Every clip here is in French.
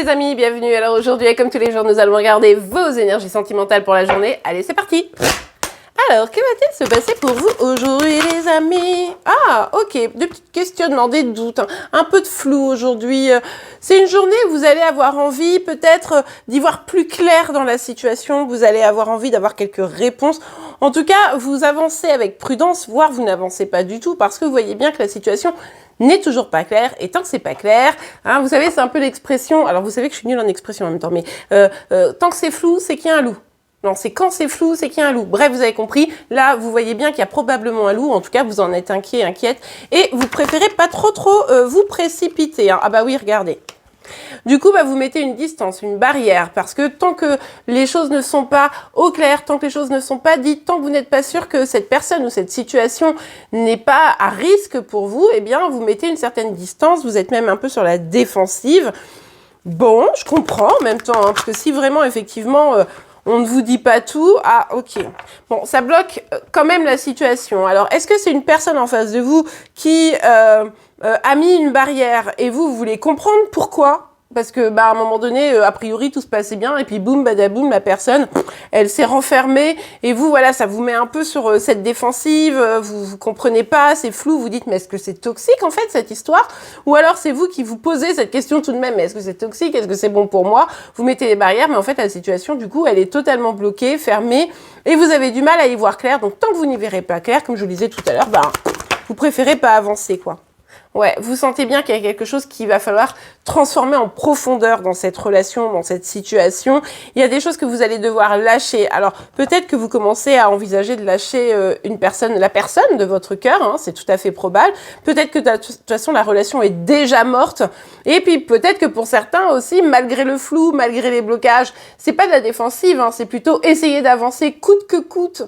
les amis, bienvenue. Alors aujourd'hui, comme tous les jours, nous allons regarder vos énergies sentimentales pour la journée. Allez, c'est parti. Alors, que va-t-il se passer pour vous aujourd'hui, les amis? Ah, ok, des petits questionnements, des doutes, un peu de flou aujourd'hui. C'est une journée où vous allez avoir envie peut-être d'y voir plus clair dans la situation. Vous allez avoir envie d'avoir quelques réponses. En tout cas, vous avancez avec prudence, voire vous n'avancez pas du tout parce que vous voyez bien que la situation n'est toujours pas claire. Et tant que c'est pas clair, hein, vous savez, c'est un peu l'expression. Alors, vous savez que je suis nulle en expression en même temps, mais tant que c'est flou, c'est qu'il y a un loup. Non, c'est quand c'est flou, c'est qu'il y a un loup. Bref, vous avez compris. Là, vous voyez bien qu'il y a probablement un loup. En tout cas, vous en êtes inquiète. Et vous préférez pas trop vous précipiter. Hein. Ah bah oui, regardez. Du coup, bah, vous mettez une distance, une barrière. Parce que tant que les choses ne sont pas au clair, tant que les choses ne sont pas dites, tant que vous n'êtes pas sûr que cette personne ou cette situation n'est pas à risque pour vous, eh bien, vous mettez une certaine distance. Vous êtes même un peu sur la défensive. Bon, je comprends en même temps. Hein, parce que si vraiment, effectivement... on ne vous dit pas tout. Ah, ok. Bon, ça bloque quand même la situation. Alors, est-ce que c'est une personne en face de vous qui a mis une barrière et vous voulez comprendre pourquoi? Parce que, bah, à un moment donné, a priori, tout se passait bien et puis boum, badaboum, la personne, elle s'est renfermée et vous, voilà, ça vous met un peu sur cette défensive, vous comprenez pas, c'est flou, vous dites, mais est-ce que c'est toxique, en fait, cette histoire? Ou alors, c'est vous qui vous posez cette question tout de même, mais est-ce que c'est toxique? Est-ce que c'est bon pour moi? Vous mettez les barrières, mais en fait, la situation, du coup, elle est totalement bloquée, fermée et vous avez du mal à y voir clair. Donc, tant que vous n'y verrez pas clair, comme je le disais tout à l'heure, bah, vous préférez pas avancer, quoi. Ouais, vous sentez bien qu'il y a quelque chose qu'il va falloir transformer en profondeur dans cette relation, dans cette situation. Il y a des choses que vous allez devoir lâcher. Alors, peut-être que vous commencez à envisager de lâcher la personne de votre cœur, hein, c'est tout à fait probable. Peut-être que de toute façon, la relation est déjà morte. Et puis, peut-être que pour certains aussi, malgré le flou, malgré les blocages, c'est pas de la défensive, hein, c'est plutôt essayer d'avancer coûte que coûte.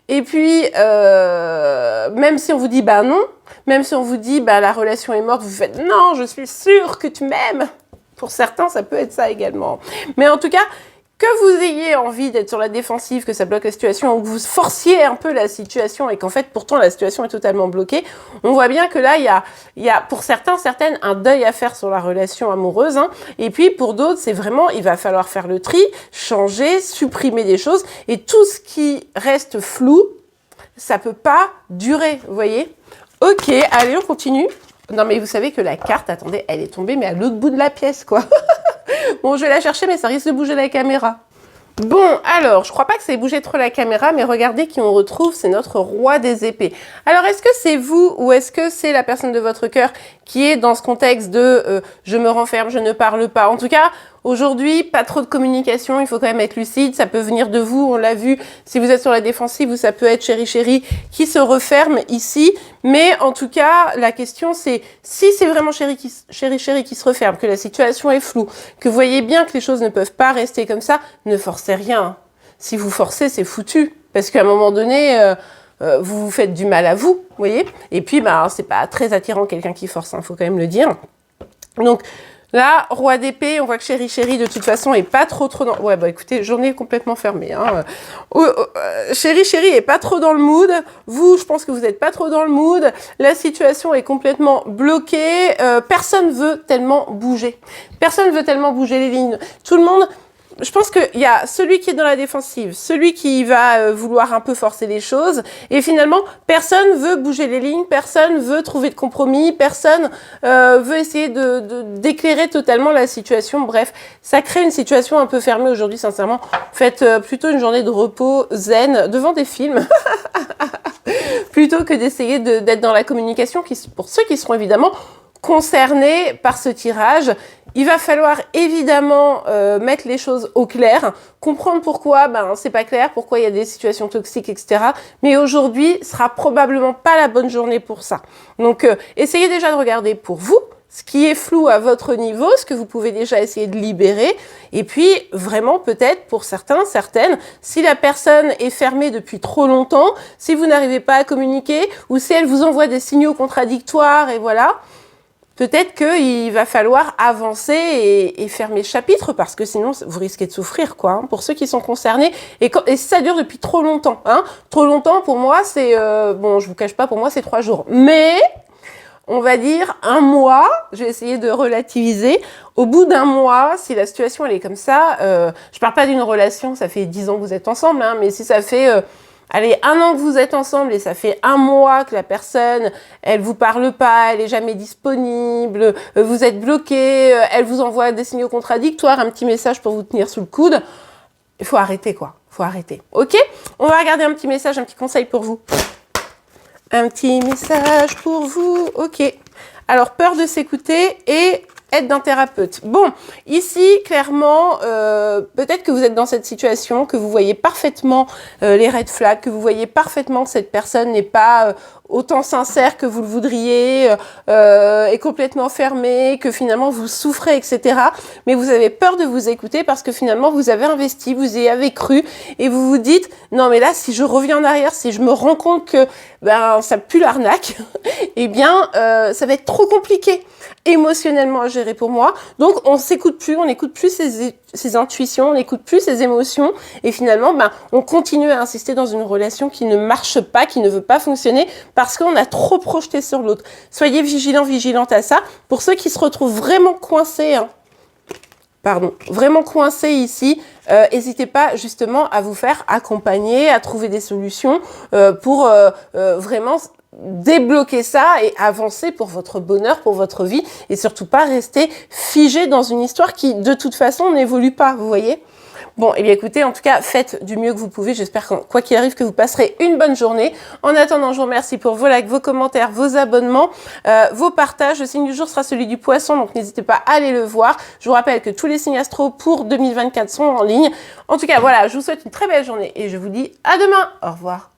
Et puis, même si on vous dit, bah non, même si on vous dit, bah la relation est morte, vous faites, non, je suis sûre que tu m'aimes. Pour certains, ça peut être ça également. Mais en tout cas, que vous ayez envie d'être sur la défensive, que ça bloque la situation, ou que vous forciez un peu la situation et qu'en fait, pourtant, la situation est totalement bloquée, on voit bien que là, il y a pour certaines, un deuil à faire sur la relation amoureuse. Hein. Et puis, pour d'autres, c'est vraiment, il va falloir faire le tri, changer, supprimer des choses. Et tout ce qui reste flou, ça peut pas durer, vous voyez? Ok, allez, on continue. Non, mais vous savez que la carte, attendez, elle est tombée, mais à l'autre bout de la pièce, quoi. Bon, je vais la chercher, mais ça risque de bouger la caméra. Bon, alors, je crois pas que ça ait bougé trop la caméra, mais regardez qui on retrouve, c'est notre roi des épées. Alors, est-ce que c'est vous ou est-ce que c'est la personne de votre cœur qui est dans ce contexte de je me renferme, je ne parle pas? En tout cas, aujourd'hui, pas trop de communication, il faut quand même être lucide, ça peut venir de vous, on l'a vu, si vous êtes sur la défensive, ou ça peut être chéri qui se referme ici, mais en tout cas, la question c'est, si c'est vraiment chéri qui se referme, que la situation est floue, que vous voyez bien que les choses ne peuvent pas rester comme ça, ne forcez rien. Si vous forcez, c'est foutu, parce qu'à un moment donné... vous vous faites du mal à vous, vous voyez? Et puis, bah, c'est pas très attirant quelqu'un qui force, hein, faut quand même le dire. Donc, là, roi d'épée, on voit que chéri, de toute façon, est pas trop dans... Ouais, bah écoutez, journée complètement fermée. Hein. Chéri est pas trop dans le mood. Vous, je pense que vous n'êtes pas trop dans le mood. La situation est complètement bloquée. Personne veut tellement bouger. Personne veut tellement bouger les lignes. Tout le monde... Je pense qu'il y a celui qui est dans la défensive, celui qui va vouloir un peu forcer les choses, et finalement, personne veut bouger les lignes, personne veut trouver de compromis, personne veut essayer d'éclairer totalement la situation. Bref, ça crée une situation un peu fermée aujourd'hui, sincèrement. Faites plutôt une journée de repos zen devant des films, plutôt que d'essayer d'être dans la communication, pour ceux qui seront évidemment concernés par ce tirage. Il va falloir évidemment mettre les choses au clair, comprendre pourquoi c'est pas clair, pourquoi il y a des situations toxiques, etc. Mais aujourd'hui, sera probablement pas la bonne journée pour ça. Donc, essayez déjà de regarder pour vous ce qui est flou à votre niveau, ce que vous pouvez déjà essayer de libérer. Et puis, vraiment, peut-être, pour certains, certaines, si la personne est fermée depuis trop longtemps, si vous n'arrivez pas à communiquer, ou si elle vous envoie des signaux contradictoires, et voilà... Peut-être qu'il va falloir avancer et fermer le chapitre parce que sinon vous risquez de souffrir, quoi. Hein, pour ceux qui sont concernés et si ça dure depuis trop longtemps, hein. Trop longtemps pour moi c'est bon, je vous cache pas, pour moi c'est 3 jours. Mais on va dire un mois, j'ai essayé de relativiser. Au bout d'un mois, si la situation elle est comme ça, je parle pas d'une relation, ça fait 10 ans que vous êtes ensemble, hein, mais si ça fait allez, 1 an que vous êtes ensemble et ça fait 1 mois que la personne, elle vous parle pas, elle est jamais disponible, vous êtes bloqué, elle vous envoie des signaux contradictoires, un petit message pour vous tenir sous le coude, il faut arrêter quoi, faut arrêter. Ok? On va regarder un petit message, un petit conseil pour vous. Un petit message pour vous, ok. Alors, peur de s'écouter et aide d'un thérapeute. Bon, ici, clairement, peut-être que vous êtes dans cette situation, que vous voyez parfaitement les red flags, que vous voyez parfaitement que cette personne n'est pas autant sincère que vous le voudriez, est complètement fermée, que finalement vous souffrez, etc. Mais vous avez peur de vous écouter parce que finalement vous avez investi, vous y avez cru et vous vous dites non mais là si je reviens en arrière, si je me rends compte que ben ça pue l'arnaque, eh bien ça va être trop compliqué émotionnellement à gérer pour moi. Donc on s'écoute plus, on n'écoute plus ses intuitions, on n'écoute plus ses émotions et finalement ben on continue à insister dans une relation qui ne marche pas, qui ne veut pas fonctionner parce qu'on a trop projeté sur l'autre. Soyez vigilants, vigilantes à ça. Pour ceux qui se retrouvent vraiment coincés, vraiment coincés ici, n'hésitez pas justement à vous faire accompagner, à trouver des solutions pour vraiment débloquer ça et avancer pour votre bonheur, pour votre vie et surtout pas rester figé dans une histoire qui de toute façon n'évolue pas, vous voyez. Bon, et bien écoutez, en tout cas, faites du mieux que vous pouvez. J'espère quoi qu'il arrive que vous passerez une bonne journée. En attendant, je vous remercie pour vos likes, vos commentaires, vos abonnements, vos partages. Le signe du jour sera celui du poisson, donc n'hésitez pas à aller le voir. Je vous rappelle que tous les signes astro pour 2024 sont en ligne. En tout cas, voilà, je vous souhaite une très belle journée et je vous dis à demain. Au revoir.